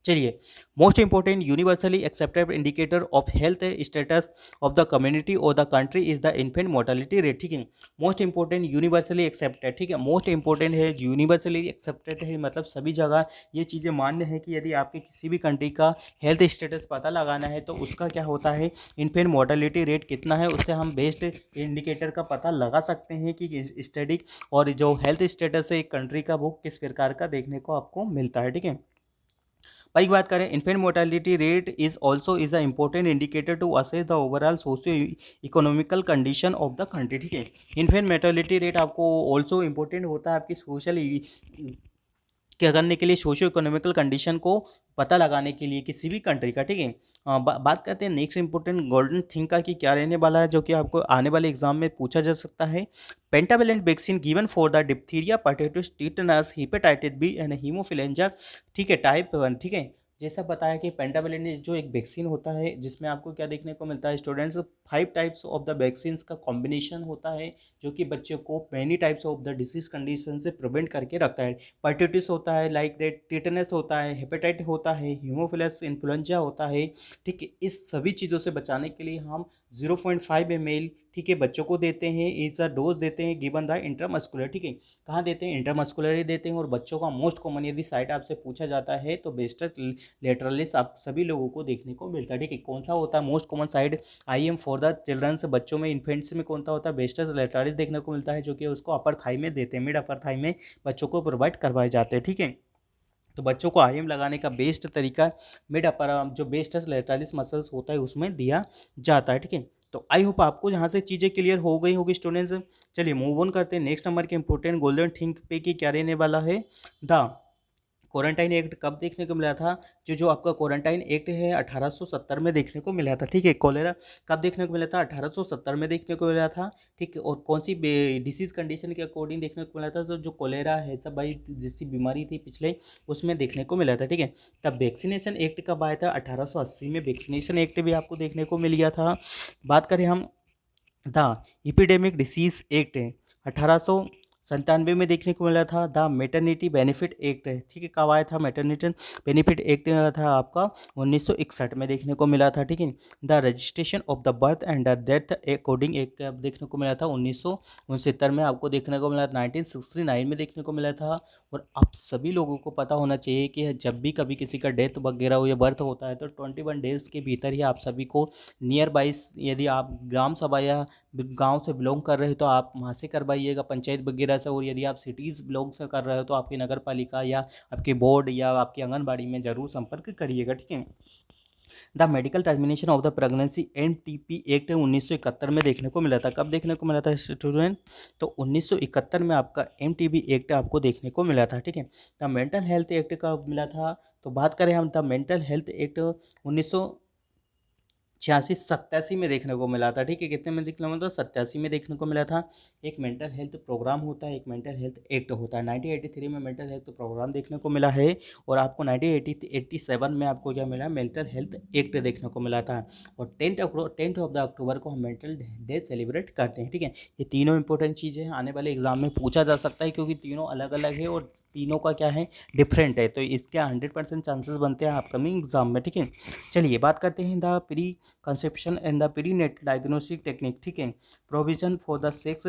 चलिए most important universally accepted indicator of health status of the community और the country is the infant mortality rate. ठीक है, मोस्ट इंपॉर्टेंट यूनिवर्सली एक्सेप्टेड। ठीक है, मोस्ट इंपॉर्टेंट है, यूनिवर्सली एक्सेप्टेड है, मतलब सभी जगह ये चीज़ें मान्य है कि यदि आपके किसी भी कंट्री का हेल्थ स्टेटस पता लगाना है तो उसका क्या होता है? इन्फेंट मोर्टेलिटी रेट कितना है, उससे हम बेस्ट इंडिकेटर का पता लगा सकते हैं कि स्टडी और जो हेल्थ स्टेटस है एक कंट्री का वो किस प्रकार का देखने को आपको मिलता है। ठीक है, भाई बात करें infant mortality rate is a important indicator to assess the overall socio economical condition of the country. ठीक है, इन्फेंट मोर्टेलिटी रेट आपको ऑल्सो इम्पोर्टेंट होता है आपकी सोशल क्या करने के लिए सोशो इकोनॉमिकल कंडीशन को पता लगाने के लिए किसी भी कंट्री का, ठीक है। बात करते हैं नेक्स्ट इंपॉर्टेंट गोल्डन थिंग का कि क्या रहने वाला है, जो कि आपको आने वाले एग्जाम में पूछा जा सकता है। Pentavalent vaccine given for the diphtheria pertussis tetanus hepatitis B and haemophilus influenzae, ठीक है, टाइप 1, ठीक है। जैसा बताया कि पेंटावेलेंट जो एक वैक्सीन होता है जिसमें आपको क्या देखने को मिलता है students, 5 types of the vaccine का कॉम्बिनेशन होता है, जो कि बच्चों को many types of the disease condition से प्रिवेंट करके रखता है। पाइटिटिस होता है, लाइक दैट टिटनेस होता है, हेपेटाइटिस होता है, हीमोफिलस इन्फ्लुएंजा होता है, ठीक है। इस सभी चीज़ों से बचाने के लिए हम 0.5 ml, ठीक है, बच्चों को देते हैं, एज अ डोज देते हैं गिवन द इंट्रामस्कुलर, ठीक है। कहाँ देते हैं, इंट्रामस्कुलर ही देते हैं। और बच्चों का मोस्ट कॉमन यदि साइट आपसे पूछा जाता है तो बेस्टस लेटरलिस आप सभी लोगों को देखने को मिलता है, ठीक है। कौन सा होता है most common side, IM for the childrens, बच्चों में इन्फेंट्स में कौन सा होता है, बेस्टस लेटरलिस देखने को मिलता है, जो कि उसको अपर थाई में देते हैं, मिड अपर थाई में बच्चों को प्रोवाइड करवाए जाते हैं, ठीक है। तो बच्चों को IM लगाने का बेस्ट तरीका मिड अपर जो बेस्टस लेटरलिस मसल्स होता है उसमें दिया जाता है, ठीक है। तो आई होप आपको यहाँ से चीज़ें क्लियर हो गई होगी स्टूडेंट्स। चलिए मूव ऑन करते हैं नेक्स्ट नंबर के इंपॉर्टेंट गोल्डन थिंग पे कि क्या रहने वाला है। द क्वारंटाइन एक्ट कब देखने को मिला था, जो जो आपका क्वारंटाइन एक्ट है 1870 में देखने को मिला था, ठीक है। कॉलेरा कब देखने को मिला था, 1870 में देखने को मिला था, ठीक है। और कौन सी डिसीज कंडीशन के अकॉर्डिंग देखने को मिला था, तो जो कॉलेरा है सब भाई जिसकी बीमारी थी पिछले उसमें देखने को मिला था, ठीक है। तब वैक्सीनेशन एक्ट कब आया था, 1880 में वैक्सीनेशन एक्ट भी आपको देखने को मिल गया था। बात करें हम द एपिडेमिक डिसीज एक्ट है 1897 में देखने को मिला था। द मैटरनिटी बेनिफिट एक्ट है, ठीक है, कब आया था, मैटरनिटी बेनिफिट एक्ट था आपका 1961 में देखने को मिला था, ठीक है। The registration of the birth and the death according act देखने को मिला था 1969 में आपको देखने को मिला, 1969 में देखने को मिला था। और आप सभी लोगों को पता होना चाहिए कि जब भी कभी किसी का डेथ वगैरह हो या बर्थ होता है तो 21 डेज के भीतर ही आप सभी को नियर बाई, यदि आप ग्राम सभा या गांव से बिलोंग कर रहे हो तो आप वहाँ से करवाइएगा पंचायत वगैरह से। और यदि आप सिटीज़ बिलोंग से कर रहे हो तो आपकी नगर पालिका या आपके बोर्ड या आपकी आंगनबाड़ी में ज़रूर संपर्क करिएगा, ठीक है। The medical termination of the pregnancy MTP act 1971 में देखने को मिला था। कब देखने को मिला था स्टूडेंट, तो 1971 में आपका MTP एक्ट आपको देखने को मिला था, ठीक है। द मेंटल हेल्थ एक्ट कब मिला था, तो बात करें हम द मेंटल हेल्थ एक्ट 1986 में देखने को मिला था, ठीक है। कितने में देखने को मिला था, 87 में देखने को मिला था। एक मेंटल हेल्थ प्रोग्राम होता है, एक मेंटल हेल्थ एक्ट होता है। 1983 में मेंटल हेल्थ प्रोग्राम देखने को मिला है और आपको 1987 में आपको क्या मिला, मेंटल हेल्थ एक्ट देखने को मिला था। और 10th ऑफ द अक्टूबर को हम मेंटल डे सेलिब्रेट करते हैं, ठीक है। ये तीनों इंपॉर्टेंट चीज़ें हैं, आने वाले एग्जाम में पूछा जा सकता है क्योंकि तीनों अलग अलग है और तीनों का क्या है, डिफरेंट है। तो इसके 100% चांसेस बनते हैं अपकमिंग एग्जाम में, ठीक है। चलिए बात करते हैं the pre conception and the prenatal diagnostic technique, ठीक है। Provision for the sex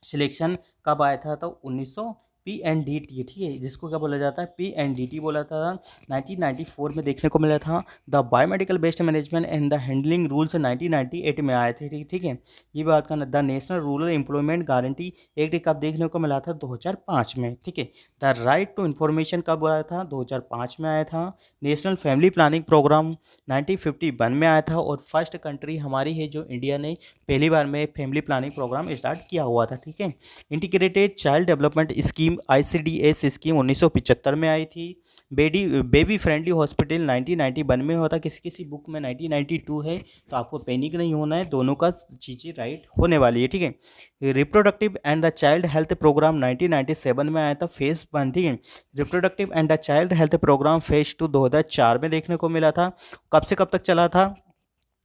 selection कब आया था, तो 1900 PNDT, ठीक है, जिसको क्या बोला जाता है, PNDT बोला था। 1994 में देखने को मिला था। The biomedical based management and the handling rules 1998 में आए थे, ठीक है। ये बात करना। The national rural employment guarantee act कब देखने को मिला था, 2005 में, ठीक है। द राइट टू इन्फॉर्मेशन कब आया था, 2005 में आया था। नेशनल फैमिली प्लानिंग प्रोग्राम 1951 में आया था। और फर्स्ट कंट्री हमारी है जो इंडिया ने पहली बार में फैमिली प्लानिंग प्रोग्राम स्टार्ट किया हुआ था, ठीक है। Integrated child development scheme ICDS scheme 1975 में आई थी। बेबी फ्रेंडली हॉस्पिटल 1991 में हुआ था। किसी किसी बुक में 1992 है, तो आपको पैनिक नहीं होना है, दोनों का चीज़ें राइट होने वाली है, ठीक है। Reproductive and the child health programme 1997 में आया था, फेज 1, ठीक है। Reproductive and the child health programme phase 2 2004 में देखने को मिला था। कब से कब तक चला था,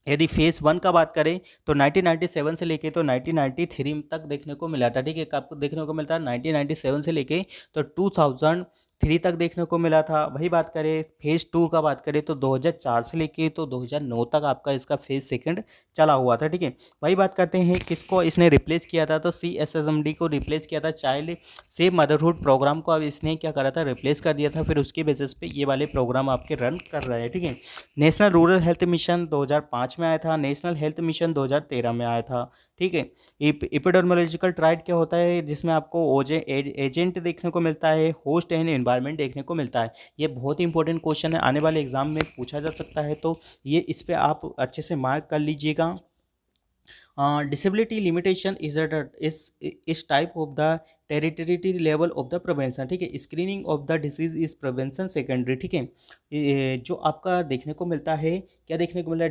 यदि फेज 1 का बात करें तो 1997 से लेके तो 1993 तक देखने को मिला था, ठीक है। आपको देखने को मिलता है 1997 से लेके तो 2003 तक देखने को मिला था। वही बात करें फेज 2 का बात करें तो 2004 से लेके तो 2009 तक आपका इसका फेज सेकंड चला हुआ था, ठीक है। वही बात करते हैं किसको इसने रिप्लेस किया था, तो CSSMD को रिप्लेस किया था। चाइल्ड सेव मदरहुड प्रोग्राम को अब इसने क्या करा था, रिप्लेस कर दिया था। फिर उसके बेसिस पे ये वाले प्रोग्राम आपके रन कर रहे हैं, ठीक है। नेशनल रूरल हेल्थ मिशन 2005 में आया था। नेशनल हेल्थ मिशन 2013 में आया था, ठीक है। एपिडेमियोलॉजिकल ट्राइड क्या होता है, जिसमें आपको एजेंट देखने को मिलता है, होस्ट एंड एनवायरनमेंट देखने को मिलता है। ये बहुत ही इंपॉर्टेंट क्वेश्चन है, आने वाले एग्जाम में पूछा जा सकता है, तो ये इस पे आप अच्छे से मार्क कर लीजिएगा। डिसेबिलिटी लिमिटेशन इस type of the territory level of the prevention, ठीक है। Screening of the disease is prevention secondary, ठीक है। जो आपका देखने को मिलता है, क्या देखने को मिला है,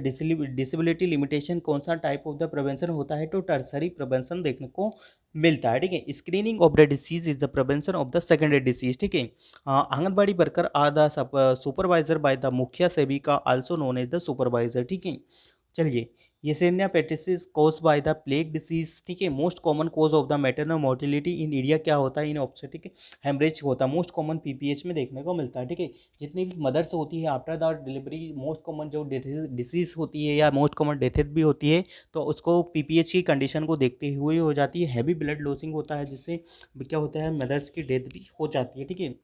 डिसेबिलिटी लिमिटेशन कौन सा टाइप ऑफ द प्रिवेंशन होता है, तो टर्सरी प्रिवेंशन देखने को मिलता है, ठीक है। Screening of the disease is the prevention of the secondary disease, ठीक है। Anganwadi worker are the supervisor by the mukhya sevika also known as the supervisor, ठीक है। चलिए, Yersinia pestis cause by the plague disease, ठीक है। Most common cause of the maternal mortality in India क्या होता है, इन ऑब्स्टेट्रिक हेमरेज होता है, मोस्ट कॉमन पीपीएच में देखने को मिलता है, ठीक है। जितनी भी मदर्स होती है after the delivery, most common जो डिसीज होती है या मोस्ट कॉमन डेथ भी होती है, तो उसको पीपीएच की कंडीशन को देखते हुए हो जाती है। हैवी ब्लड लॉसिंग होता है, जिससे क्या होता है, मदर्स की डेथ भी हो जाती है, ठीक है।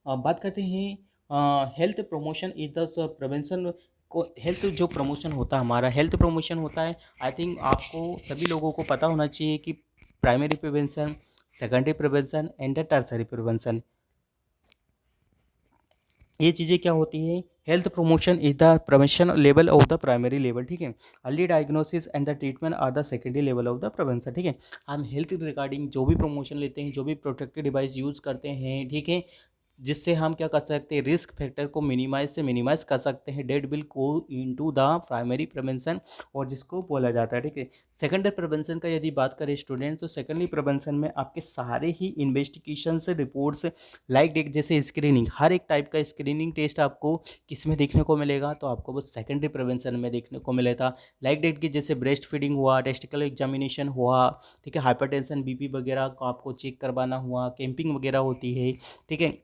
बात करते हैं health promotion is the prevention को। हेल्थ जो प्रमोशन होता है, हमारा हेल्थ प्रमोशन होता है, आई थिंक आपको सभी लोगों को पता होना चाहिए कि primary prevention, secondary prevention and the tertiary prevention, ये चीज़ें क्या होती है। Health promotion is the prevention level of the primary level, ठीक है। Early diagnosis and the treatment are the secondary level of the prevention, ठीक है। हम हेल्थ रिगार्डिंग जो भी प्रमोशन लेते हैं, जो भी प्रोटेक्टिव डिवाइस यूज़ करते हैं, ठीक है, जिससे हम क्या कर सकते हैं, रिस्क फैक्टर को मिनिमाइज से मिनिमाइज कर सकते हैं, that will go into the primary prevention, और जिसको बोला जाता है, ठीक है। सेकेंडरी प्रिवेंशन का यदि बात करें स्टूडेंट, तो सेकेंडरी प्रिवेंशन में आपके सारे ही इन्वेस्टिगेशन से रिपोर्ट्स लाइक डेट जैसे स्क्रीनिंग, हर एक टाइप का स्क्रीनिंग टेस्ट आपको किस में देखने को मिलेगा, तो आपको वो सेकेंडरी प्रिवेंशन में देखने को मिलेगा। लाइक डेट की जैसे ब्रेस्ट फीडिंग हुआ, टेस्टिकल एग्जामिनेशन हुआ, ठीक है, हाइपरटेंशन बीपी वगैरह को आपको चेक करवाना हुआ, कैंपिंग वगैरह होती है, ठीक है।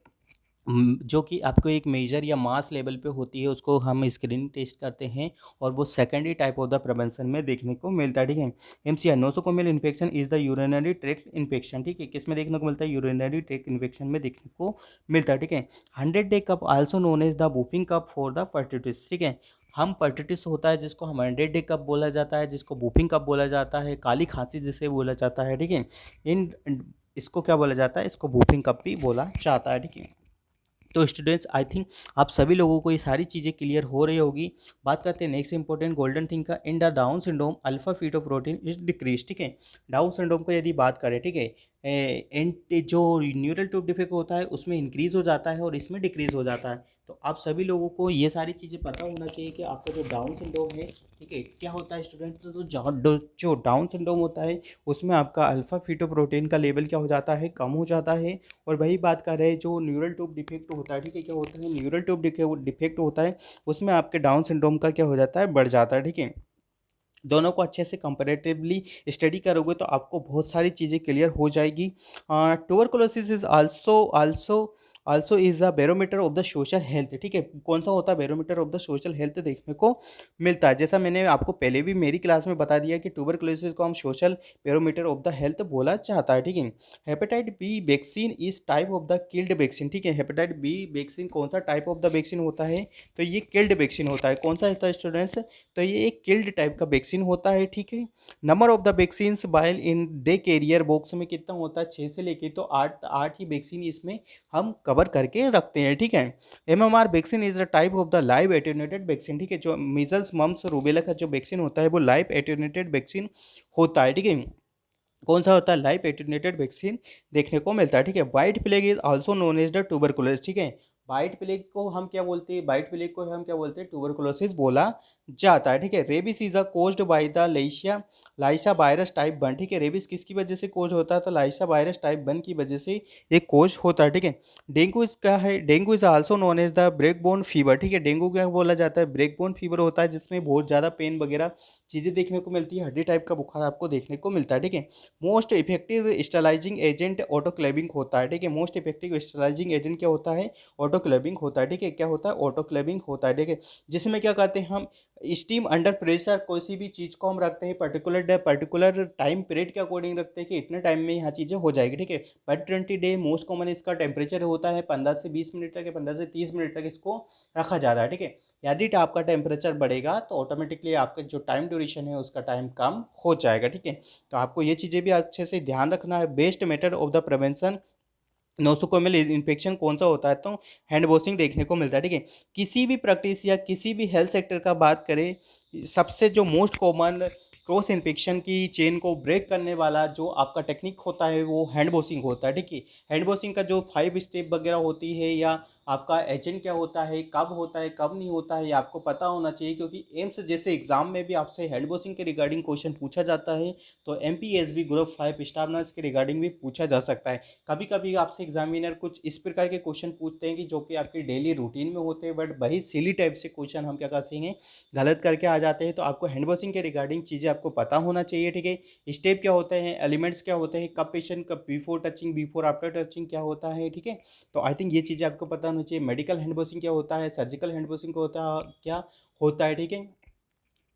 जो कि आपको एक मेजर या मास लेवल पे होती है, उसको हम स्क्रीनिंग टेस्ट करते हैं, और वो secondary type of the prevention में देखने को मिलता है, ठीक है। MCR nosocomial infection is the urinary tract infection, ठीक है, किस में देखने को मिलता है, यूरिनरी ट्रैक्ट इन्फेक्शन में देखने को मिलता है, ठीक है। 100-day cough also known as the whooping cough for the pertussis, ठीक है। हम पर्टिटिस होता है जिसको हम 100-day कप बोला जाता है, जिसको वूपिंग कप बोला जाता है, काली खांसी जिसे बोला जाता है, ठीक है। इन इसको क्या बोला जाता है, इसको वूपिंग कप भी बोला जाता है, ठीक है। तो स्टूडेंट्स, आई थिंक आप सभी लोगों को ये सारी चीज़ें क्लियर हो रही होगी। बात करते हैं नेक्स्ट इंपॉर्टेंट गोल्डन थिंग का। In the down syndrome alpha fetoprotein is decrease, ठीक है। डाउन सिंड्रोम को यदि बात करें, ठीक है, एंड जो न्यूरल ट्यूब डिफेक्ट होता है उसमें इंक्रीज हो जाता है और इसमें डिक्रीज हो जाता है। तो आप सभी लोगों को ये सारी चीज़ें पता होना चाहिए कि आपका जो डाउन सिंड्रोम है, ठीक है, क्या होता है स्टूडेंट्स, तो जो डाउन सिंड्रोम होता है उसमें आपका अल्फा फीटोप्रोटीन का लेवल क्या हो जाता है, कम हो जाता है। और वही बात कर रहे हैं, जो न्यूरल ट्यूब डिफेक्ट होता है, ठीक है, क्या होता है, न्यूरल ट्यूब डिफेक्ट होता है, उसमें आपके डाउन सिंड्रोम का क्या हो जाता है, बढ़ जाता है, ठीक है। दोनों को अच्छे से कंपैरेटिवली स्टडी करोगे तो आपको बहुत सारी चीज़ें क्लियर हो जाएगी। Tuberculosis is also also also is a barometer of the social health, ठीक है। कौन सा होता है, barometer of the social health देखने को मिलता है। जैसा मैंने आपको पहले भी मेरी क्लास में बता दिया कि ट्यूबरकुलोसिस को हम social barometer of the health बोला जाता है, ठीक है। Hepatitis B vaccine is type of the killed vaccine, ठीक है। हेपेटाइट बी वैक्सीन कौन सा टाइप ऑफ द वैक्सीन होता है, तो ये किल्ड वैक्सीन होता है। कौन सा होता है स्टूडेंट्स, तो ये एक किल्ड टाइप का वैक्सीन होता है, ठीक है। Number of the vaccines vial in the carrier box में कितना होता है, 6 से लेके तो 8 ही वैक्सीन इसमें हम कवर करके रखते हैं, ठीक है। MMR vaccine is the type of the live attenuated vaccine, ठीक है। जो मीजल्स मम्स रूबेला का जो वैक्सीन होता है वो लाइव एटेन्यूएटेड वैक्सीन होता है, ठीक है। कौन सा होता है, लाइव एटेन्यूएटेड वैक्सीन देखने को मिलता है, ठीक है। White plague is also known as the tuberculosis, ठीक है। वाइट प्लेग को हम क्या बोलते हैं, वाइट प्लेग को हम क्या बोलते हैं, ट्यूबरकुलोसिस बोला जाता है, ठीक है। Rabies is a caused by the lyssa virus type 1, ठीक है। रेबिस किसकी वजह से कोज होता है, तो लाइसा वायरस टाइप 1 की वजह से ये कोज होता है, ठीक है। डेंगू इज क्या है, dengue is also known as the break bone fever, ठीक है। डेंगू क्या बोला जाता है, ब्रेक बोन फीवर होता है, जिसमें बहुत ज़्यादा पेन वगैरह चीज़ें देखने को मिलती है, हड्डी टाइप का बुखार आपको देखने को मिलता है, ठीक है। Most effective sterilising agent autoclaving होता है, ठीक है। मोस्ट इफेक्टिव स्टरलाइजिंग एजेंट क्या होता है, ऑटोक्लेविंग होता है, ठीक है। क्या होता है, ऑटोक्लेविंग होता है, ठीक है। जिसमें क्या करते हैं हम, स्टीम अंडर प्रेशर किसी भी चीज़ को हम रखते हैं, पर्टिकुलर टाइम पीरियड के अकॉर्डिंग रखते हैं कि इतने टाइम में यहाँ चीज़ें हो जाएगी, ठीक है। बट 20 डे मोस्ट कॉमन इसका टेम्परेचर होता है 15 से 20 मिनट तक, 15 से 30 मिनट तक इसको रखा जाता है, ठीक है। यदि आपका टेम्परेचर बढ़ेगा तो ऑटोमेटिकली आपका जो टाइम ड्यूरेशन है उसका टाइम कम हो जाएगा, ठीक है। तो आपको ये चीज़ें भी अच्छे से ध्यान रखना है। Best method of the prevention nosocomial infection कौन सा होता है, तो हैंड वॉशिंग देखने को मिलता है, ठीक है। किसी भी प्रैक्टिस या किसी भी हेल्थ सेक्टर का बात करें, सबसे जो मोस्ट कॉमन क्रॉस इन्फेक्शन की चेन को ब्रेक करने वाला जो आपका टेक्निक होता है वो हैंड वॉशिंग होता है। ठीक है, हैंड वॉशिंग का जो 5 स्टेप वगैरह होती है या आपका एजेंट क्या होता है, कब होता है, कब नहीं होता है, ये आपको पता होना चाहिए, क्योंकि एम्स जैसे एग्जाम में भी आपसे हैंड वॉशिंग के रिगार्डिंग क्वेश्चन पूछा जाता है। तो एमपीएसबी ग्रुप 5 स्टाफ नर्स के रिगार्डिंग भी पूछा जा सकता है। कभी कभी आपसे एग्जामिनर कुछ इस प्रकार के क्वेश्चन पूछते हैं कि जो कि आपकी डेली रूटीन में होते हैं, बट वही सिली टाइप से क्वेश्चन हम क्या करेंगे, गलत करके आ जाते हैं। तो आपको हैंड वॉशिंग के रिगार्डिंग चीज़ें आपको पता होना चाहिए। ठीक है, स्टेप क्या होते हैं, एलिमेंट्स क्या होते हैं, कब पेशेंट कब before touching, before after touching क्या होता है। ठीक है, तो आई थिंक ये चीज़ें आपको पता होना चाहिए। मेडिकल हैंड वॉशिंग क्या होता है, सर्जिकल हैंड वॉशिंग क्या होता है। ठीक है,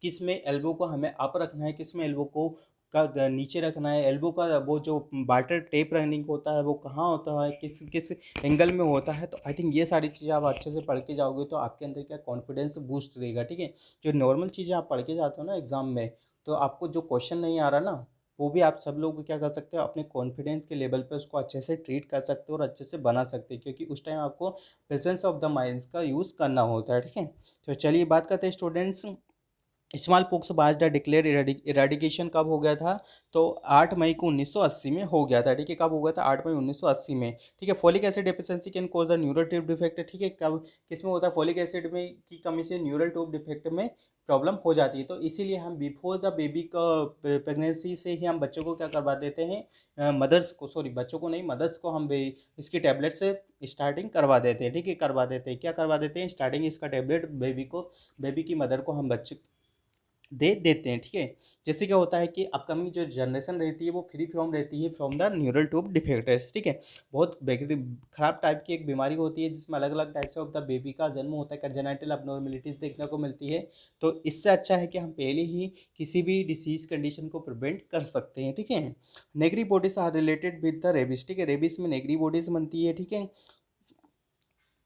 किस में एल्बो को हमें अप रखना है, किस में एल्बो को नीचे रखना है, एल्बो का वो जो बाटर टेप रनिंग होता है वो कहाँ होता है, किस किस एंगल में होता है। तो आई थिंक ये सारी चीज़ें आप अच्छे से पढ़ के जाओगे तो आपके अंदर क्या कॉन्फिडेंस बूस्ट रहेगा। ठीक है, जो नॉर्मल चीज़ें आप पढ़ के जाते हो ना एग्जाम में, तो आपको जो क्वेश्चन नहीं आ रहा ना, वो भी आप सब लोग क्या कर सकते हो, अपने कॉन्फिडेंस के लेवल पे उसको अच्छे से ट्रीट कर सकते हो और अच्छे से बना सकते हो, क्योंकि उस टाइम आपको प्रेजेंस ऑफ द माइंड का यूज़ करना होता है। ठीक है, तो चलिए बात करते हैं students, small pox was the declare eradication कब हो गया था। तो 8 मई को 1980 में हो गया था। ठीक है, कब हो गया था, 8 मई 1980 में। ठीक है, folic acid deficiency can cause the neural tube defect. ठीक है, कब किस में होता है, फोलिक एसिड में की कमी से न्यूरल ट्यूब डिफेक्ट में प्रॉब्लम हो जाती है। तो इसीलिए हम बिफोर द बेबी का प्रेगनेंसी से ही हम बच्चों को क्या करवा देते हैं, मदर्स को, सॉरी बच्चों को नहीं, मदर्स को हम इसकी टैबलेट से स्टार्टिंग करवा देते हैं। ठीक है, करवा देते हैं, क्या करवा देते हैं, स्टार्टिंग इसका टैबलेट बेबी की मदर को हम बच्चे दे देते हैं। ठीक है, जैसे क्या होता है कि अपकमिंग जो जनरेशन रहती है वो फ्री फ्रॉम रहती है from the neural tube defects. ठीक है, बहुत खराब टाइप की एक बीमारी होती है जिसमें अलग अलग टाइप से ऑफ द बेबी का जन्म होता है, कंजेनाइटल अबनॉर्मेलिटीज देखने को मिलती है। तो इससे अच्छा है कि हम पहले ही किसी भी डिसीज कंडीशन को प्रिवेंट कर सकते हैं। ठीक है, Negri bodies are related with the rabies. ठीक है, रेबिस में नेगरी बॉडीज बनती है। ठीक है,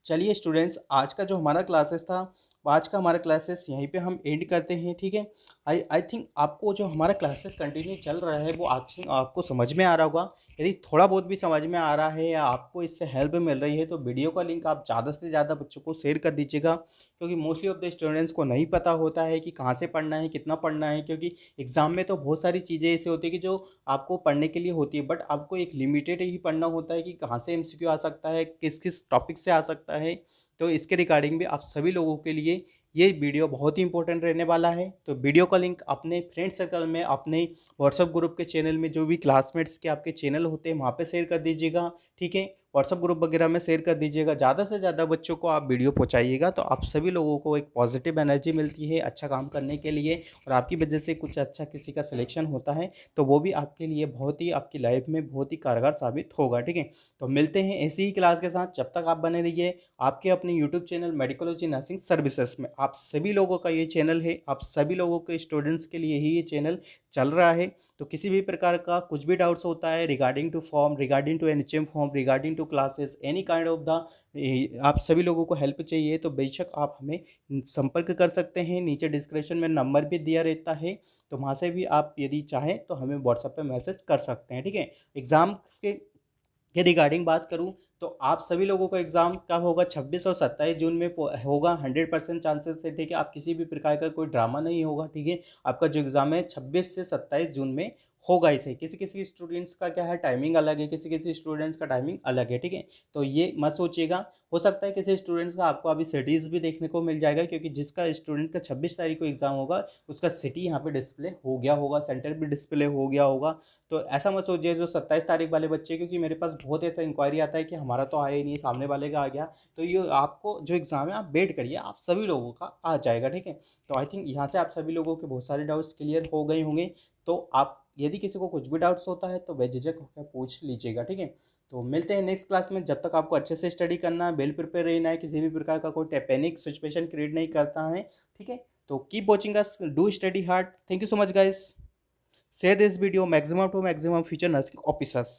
चलिए स्टूडेंट्स, आज का जो हमारा क्लासेस था, आज का हमारा क्लासेस यहीं पे हम एंड करते हैं। ठीक है, आई थिंक आपको जो हमारा क्लासेस कंटिन्यू चल रहा है वो आपको समझ में आ रहा होगा। यदि थोड़ा बहुत भी समझ में आ रहा है या आपको इससे हेल्प मिल रही है तो वीडियो का लिंक आप ज़्यादा से ज़्यादा बच्चों को शेयर कर दीजिएगा, क्योंकि मोस्टली ऑफ द स्टूडेंट्स को नहीं पता होता है कि कहाँ से पढ़ना है, कितना पढ़ना है, क्योंकि एग्ज़ाम में तो बहुत सारी चीज़ें ऐसी होती है कि जो आपको पढ़ने के लिए होती है, बट आपको एक लिमिटेड ही पढ़ना होता है कि कहाँ से एमसीक्यू आ सकता है, किस किस टॉपिक से आ सकता है। तो इसके रिगार्डिंग भी आप सभी लोगों के लिए ये वीडियो बहुत ही इंपॉर्टेंट रहने वाला है। तो वीडियो का लिंक अपने फ्रेंड सर्कल में, अपने व्हाट्सअप ग्रुप के चैनल में, जो भी क्लासमेट्स के आपके चैनल होते हैं वहाँ पे शेयर कर दीजिएगा। ठीक है, व्हाट्सअप ग्रुप वगैरह में शेयर कर दीजिएगा, ज़्यादा से ज़्यादा बच्चों को आप वीडियो पहुँचाइएगा तो आप सभी लोगों को एक पॉजिटिव एनर्जी मिलती है अच्छा काम करने के लिए, और आपकी वजह से कुछ अच्छा किसी का सिलेक्शन होता है तो वो भी आपके लिए बहुत ही, आपकी लाइफ में बहुत ही कारगर साबित होगा। ठीक है, तो मिलते हैं ऐसी ही क्लास के साथ, जब तक आप बने रहिए आपके अपने YouTube channel Medicology Nursing Services में। आप सभी लोगों का ये चैनल है, आप सभी लोगों के स्टूडेंट्स के लिए ही ये चैनल चल रहा है। तो किसी भी प्रकार का कुछ भी डाउट्स होता है regarding to form, regarding to NHM form, regarding to classes, any kind of the, आप सभी लोगों को हेल्प चाहिए तो बेशक आप हमें संपर्क कर सकते हैं। नीचे डिस्क्रिप्शन में नंबर भी दिया रहता है, तो वहाँ से भी आप यदि चाहें तो हमें व्हाट्सएप पे मैसेज कर सकते हैं। ठीक है, एग्ज़ाम के रिगार्डिंग बात करूं तो आप सभी लोगों का एग्ज़ाम कब होगा, 26 और 27 जून में होगा 100% चांसेस से। ठीक है, आप किसी भी प्रकार का कोई ड्रामा नहीं होगा। ठीक है, आपका जो एग्ज़ाम है 26 से 27 जून में होगा ही सही। किसी किसी स्टूडेंट्स का क्या है टाइमिंग अलग है, किसी किसी स्टूडेंट्स का टाइमिंग अलग है। ठीक है, तो ये मत सोचिएगा, हो सकता है किसी स्टूडेंट्स का आपको अभी सिटीज़ भी देखने को मिल जाएगा, क्योंकि जिसका स्टूडेंट का 26 तारीख को एग्ज़ाम होगा उसका सिटी यहाँ पे डिस्प्ले हो गया होगा, सेंटर भी डिस्प्ले हो गया होगा। तो ऐसा मत सोचिए जो 27 तारीख वाले बच्चे, क्योंकि मेरे पास बहुत ऐसा इंक्वायरी आता है कि हमारा तो आया ही नहीं, सामने वाले का आ गया। तो ये आपको जो एग्ज़ाम है आप वेट करिए, आप सभी लोगों का आ जाएगा। ठीक है, तो आई थिंक यहाँ से आप सभी लोगों के बहुत सारे डाउट्स क्लियर हो गए होंगे। तो आप यदि किसी को कुछ भी डाउट्स होता है तो बेझिझक होकर पूछ लीजिएगा। ठीक है, तो मिलते हैं नेक्स्ट क्लास में। जब तक आपको अच्छे से स्टडी करना है, वेल प्रिपेयर रहना है, किसी भी प्रकार का कोई पैनिक सिचुएशन क्रिएट नहीं करता है। ठीक है, तो keep watching us, do study hard. Thank you so much guys, share this video maximum to maximum future nursing officers.